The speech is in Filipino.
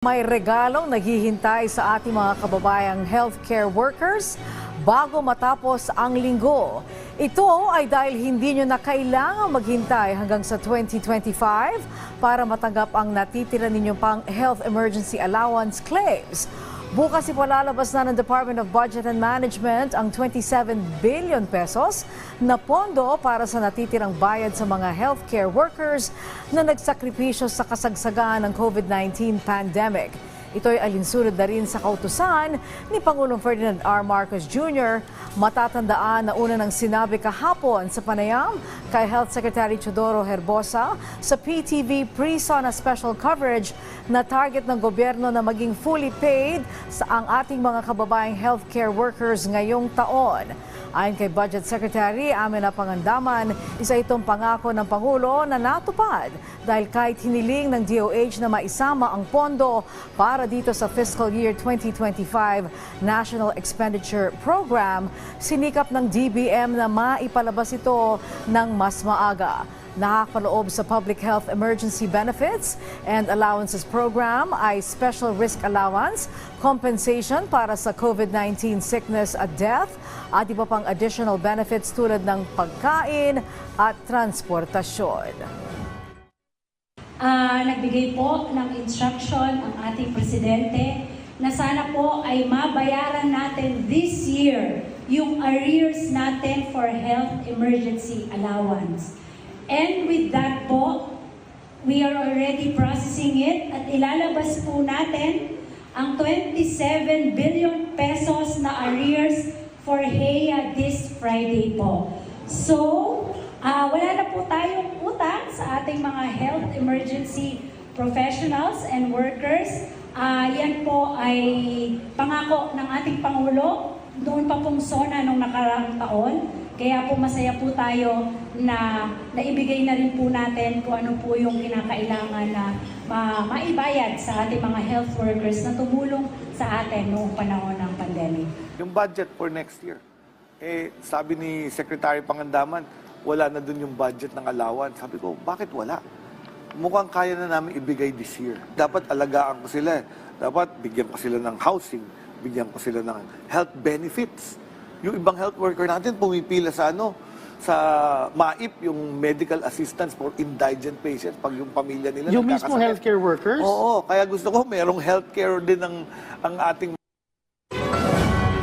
May regalong naghihintay sa ating mga kababayang healthcare workers bago matapos ang linggo. Ito ay dahil hindi nyo na kailangang maghintay hanggang sa 2025 para matanggap ang natitira ninyong pang health emergency allowance claims. Bukas ipalalabas na ng Department of Budget and Management ang 27 billion pesos na pondo para sa natitirang bayad sa mga healthcare workers na nagsakripisyo sa kasagsagan ng COVID-19 pandemic. Ito'y alinsunod na rin sa kautusan ni Pangulong Ferdinand R. Marcos Jr. Matatandaan na una ng sinabi kahapon sa panayam kay Health Secretary Teodoro Herbosa sa PTV Pre-SONA Special Coverage na target ng gobyerno na maging fully paid sa ang ating mga kababayang healthcare workers ngayong taon. Ayon kay Budget Secretary Amina Pangandaman, isa itong pangako ng Pangulo na natupad dahil kahit hiniling ng DOH na maisama ang pondo para dito sa fiscal year 2025 National Expenditure Program, sinikap ng DBM na maipalabas ito ng mas maaga. Nakakapaloob sa Public Health Emergency Benefits and Allowances Program ay Special Risk Allowance, compensation para sa COVID-19 sickness at death, at iba pang additional benefits tulad ng pagkain at transportasyon. Nagbigay po ng instruction ang ating presidente na sana po ay mabayaran natin this year yung arrears natin for health emergency allowance. And with that po, we are already processing it at ilalabas po natin ang 27 billion pesos na arrears for HEA this Friday po. So, wala na po tayong utang sa ating mga health emergency professionals and workers. Yan po ay pangako ng ating Pangulo doon pa pong SONA nung nakaraang taon. Kaya po masaya po tayo na naibigay na rin po natin kung ano po yung kinakailangan na maibayad sa ating mga health workers na tumulong sa atin noong panahon ng pandemic. Yung budget for next year, sabi ni Secretary Pangandaman, wala na dun yung budget ng allowance. Sabi ko, bakit wala? Mukhang kaya na namin ibigay this year. Dapat alagaan ko sila. Dapat bigyan ko sila ng housing, bigyan ko sila ng health benefits. Yung ibang health worker natin pumipila sa sa MAIP, yung medical assistance for indigent patients pag yung pamilya nila yung mismo healthcare workers? Oo, kaya gusto ko merong healthcare din ang ating